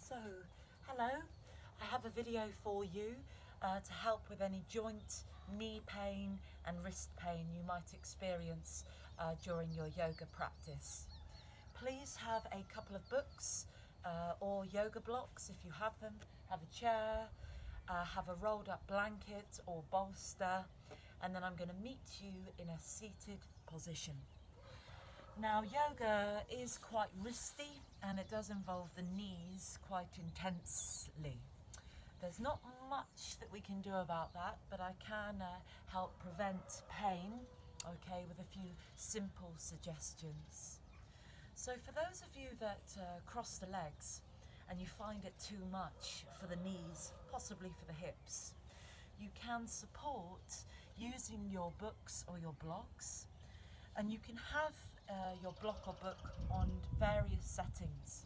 So, hello, I have a video for you to help with any joint, knee pain and wrist pain you might experience during your yoga practice. Please have a couple of books or yoga blocks if you have them, have a chair, have a rolled up blanket or bolster, and then I'm going to meet you in a seated position. Now, yoga is quite wristy and it does involve the knees quite intensely. There's not much that we can do about that, but I can help prevent pain, okay, with a few simple suggestions. So for those of you that cross the legs and you find it too much for the knees, possibly for the hips, you can support using your books or your blocks, and you can have your block or book on various settings: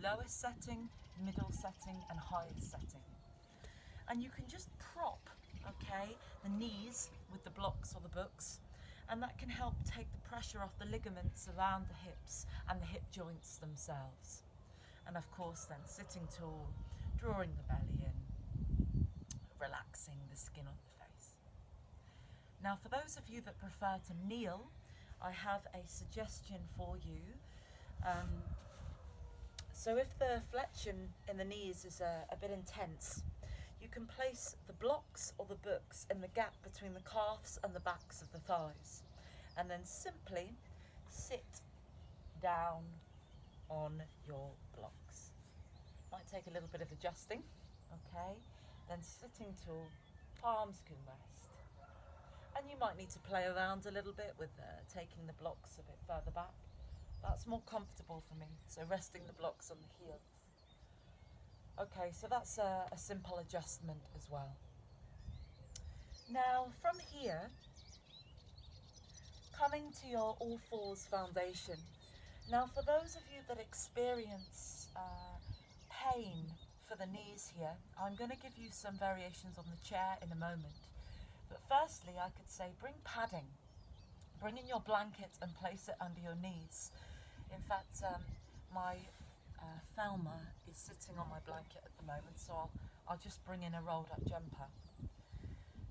lowest setting, middle setting and highest setting. And you can just prop, okay, the knees with the blocks or the books, and that can help take the pressure off the ligaments around the hips and the hip joints themselves. And of course then sitting tall, drawing the belly in, relaxing the skin on the face. Now for those of you that prefer to kneel, I have a suggestion for you. So if the flexion in the knees is a bit intense, you can place the blocks or the books in the gap between the calves and the backs of the thighs, and then simply sit down on your blocks. Might take a little bit of adjusting, okay? Then sitting tall, palms can rest. And you might need to play around a little bit with taking the blocks a bit further back. That's more comfortable for me, so resting the blocks on the heels. Okay, so that's a simple adjustment as well. Now from here, coming to your all fours foundation. Now for those of you that experience pain for the knees here, I'm going to give you some variations on the chair in a moment. But firstly, I could say bring padding. Bring in your blanket and place it under your knees. In fact, my Thelma is sitting on my blanket at the moment, so I'll just bring in a rolled up jumper.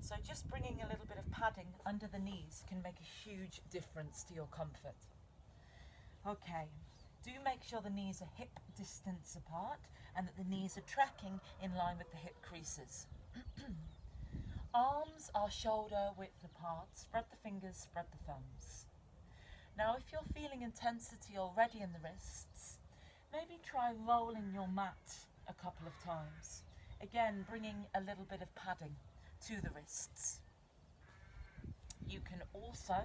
So just bringing a little bit of padding under the knees can make a huge difference to your comfort. Okay, do make sure the knees are hip distance apart and that the knees are tracking in line with the hip creases. Arms are shoulder width apart. Spread the fingers, spread the thumbs. Now if you're feeling intensity already in the wrists, maybe try rolling your mat a couple of times. Again, bringing a little bit of padding to the wrists. You can also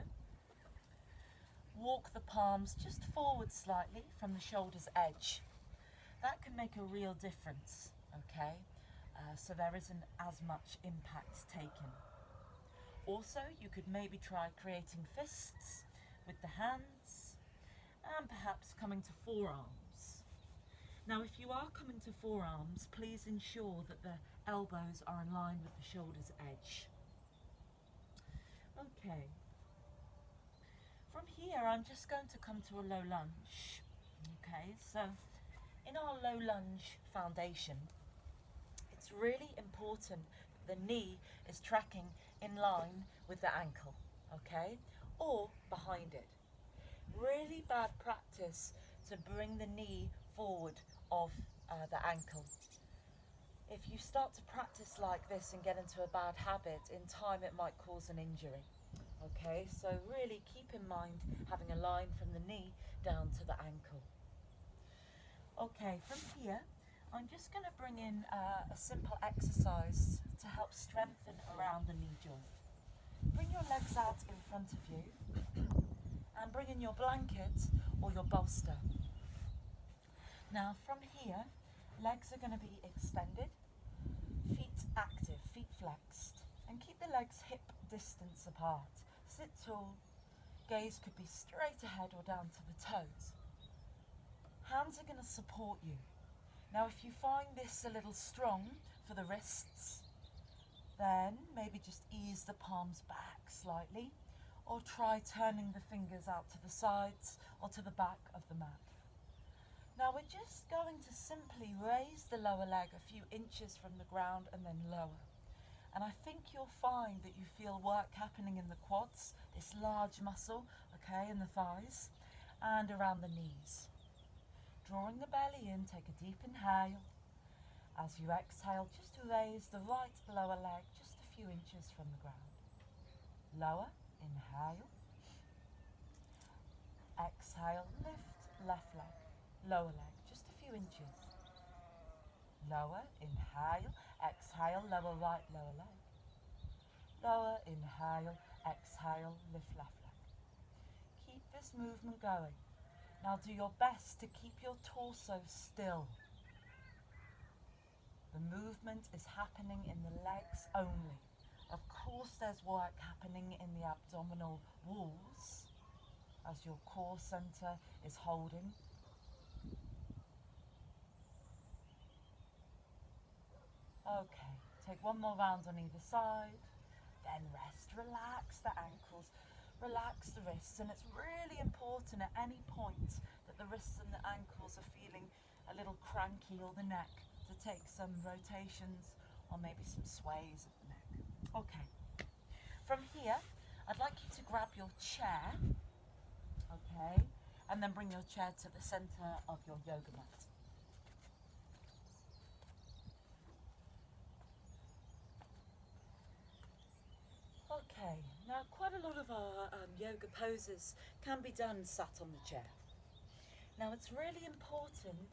walk the palms just forward slightly from the shoulder's edge. That can make a real difference, okay? So there isn't as much impact taken. Also, you could maybe try creating fists with the hands and perhaps coming to forearms. Now, if you are coming to forearms, please ensure that the elbows are in line with the shoulder's edge. Okay. From here, I'm just going to come to a low lunge. Okay, so in our low lunge foundation, it's really important that the knee is tracking in line with the ankle, okay, or behind it. Really bad practice to bring the knee forward of the ankle. If you start to practice like this and get into a bad habit, in time it might cause an injury. Okay, so really keep in mind having a line from the knee down to the ankle. Okay, from here, I'm just going to bring in a simple exercise to help strengthen around the knee joint. Bring your legs out in front of you and bring in your blanket or your bolster. Now from here, legs are going to be extended, feet active, feet flexed, and keep the legs hip distance apart. Sit tall, gaze could be straight ahead or down to the toes. Hands are going to support you. Now if you find this a little strong for the wrists, then maybe just ease the palms back slightly, or try turning the fingers out to the sides or to the back of the mat. Now we're just going to simply raise the lower leg a few inches from the ground and then lower. And I think you'll find that you feel work happening in the quads, this large muscle, okay, in the thighs, and around the knees. Drawing the belly in, take a deep inhale. As you exhale, just raise the right lower leg just a few inches from the ground. Lower, inhale. Exhale, lift left leg, lower leg, just a few inches. Lower, inhale, exhale, lower right, lower leg. Lower, inhale, exhale, lift left leg. Keep this movement going. Now do your best to keep your torso still. The movement is happening in the legs only. Of course there's work happening in the abdominal walls as your core center is holding. Okay, take one more round on either side, then rest. Relax the ankles, relax the wrists, and it's really important at any point that the wrists and the ankles are feeling a little cranky, or the neck, to take some rotations or maybe some sways of the neck. Okay, from here I'd like you to grab your chair, okay, and then bring your chair to the center of your yoga mat. Okay, now quite a lot of our yoga poses can be done sat on the chair. Now it's really important,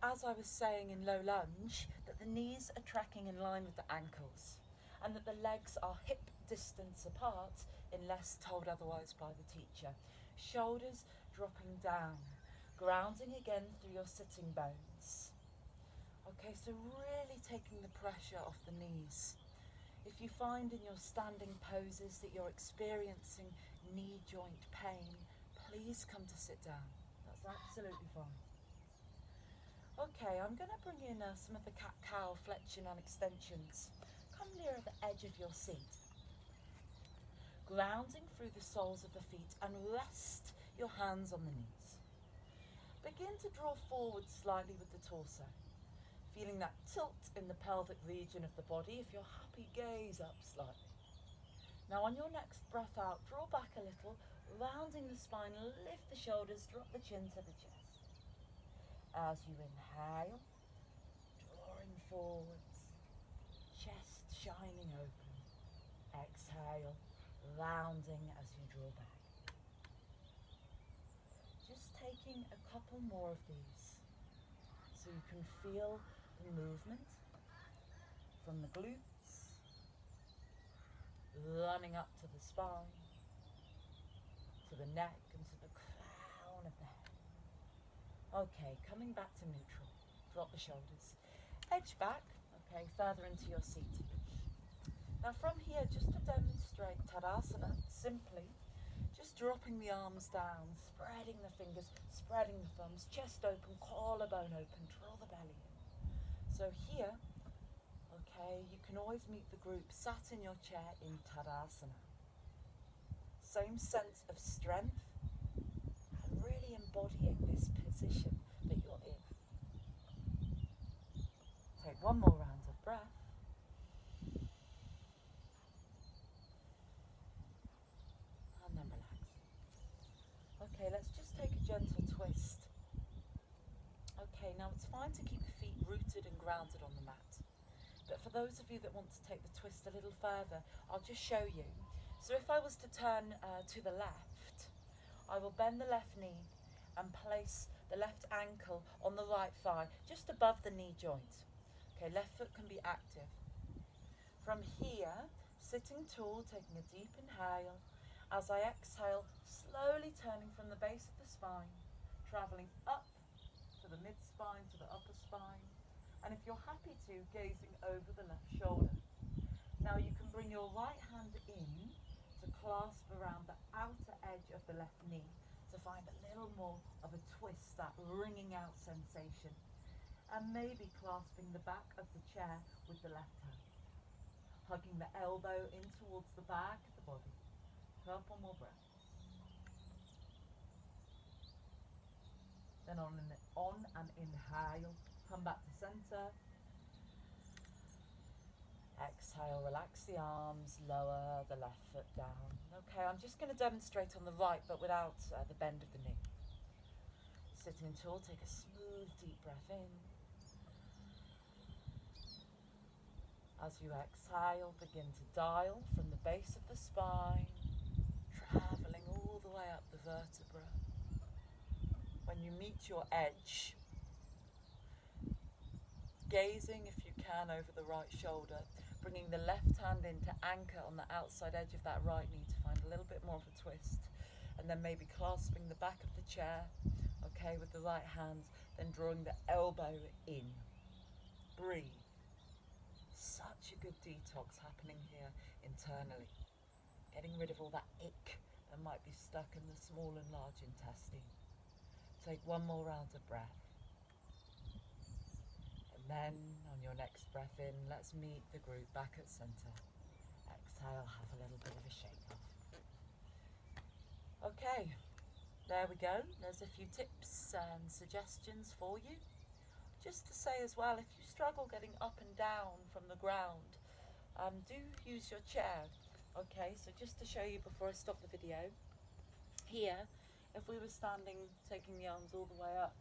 as I was saying in low lunge, that the knees are tracking in line with the ankles and that the legs are hip distance apart unless told otherwise by the teacher. Shoulders dropping down, grounding again through your sitting bones. Okay, so really taking the pressure off the knees. If you find in your standing poses that you're experiencing knee joint pain, please come to sit down. That's absolutely fine. Okay, I'm going to bring in some of the cat-cow flexion and extensions. Come nearer the edge of your seat. Grounding through the soles of the feet and rest your hands on the knees. Begin to draw forward slightly with the torso. Feeling that tilt in the pelvic region of the body. If you're happy, gaze up slightly. Now on your next breath out, draw back a little, rounding the spine, lift the shoulders, drop the chin to the chest. As you inhale, drawing forwards, chest shining open. Exhale, rounding as you draw back. Just taking a couple more of these so you can feel the movement from the glutes, running up to the spine, to the neck and to the crown of the head. Okay, coming back to neutral. Drop the shoulders. Edge back, okay, further into your seat. Now from here, just to demonstrate Tadasana, simply, just dropping the arms down, spreading the fingers, spreading the thumbs, chest open, collarbone open, draw the belly in. So here, okay, you can always meet the group sat in your chair in Tadasana. Same sense of strength and really embodying this position that you're in. Take one more round of breath. And then relax. Okay, let's just take a gentle twist. Okay, now it's fine to keep the feet rooted and grounded on the mat. But for those of you that want to take the twist a little further, I'll just show you. So if I was to turn to the left, I will bend the left knee and place the left ankle on the right thigh, just above the knee joint. Okay, left foot can be active. From here, sitting tall, taking a deep inhale. As I exhale, slowly turning from the base of the spine, traveling up to the mid-spine, to the upper spine. And if you're happy to, gazing over the left shoulder. Now you can bring your right hand in to clasp around the outer edge of the left knee to find a little more of a twist, that wringing out sensation. And maybe clasping the back of the chair with the left hand. Hugging the elbow in towards the back of the body. Couple more breaths. Then on an inhale, come back to center. Exhale, relax the arms, lower the left foot down. Okay, I'm just going to demonstrate on the right, but without the bend of the knee. Sitting tall, take a smooth, deep breath in. As you exhale, begin to dial from the base of the spine, traveling all the way up the vertebra. When you meet your edge, gazing if you can over the right shoulder, bringing the left hand in to anchor on the outside edge of that right knee to find a little bit more of a twist, and then maybe clasping the back of the chair, okay, with the right hand, then drawing the elbow in. Breathe. Such a good detox happening here internally. Getting rid of all that ick that might be stuck in the small and large intestine. Take one more round of breath. And then on your next breath in, let's meet the group back at center. Exhale, have a little bit of a shake off. Okay, there we go. There's a few tips and suggestions for you. Just to say as well, if you struggle getting up and down from the ground, do use your chair. Okay, so just to show you before I stop the video, here, if we were standing, taking the arms all the way up,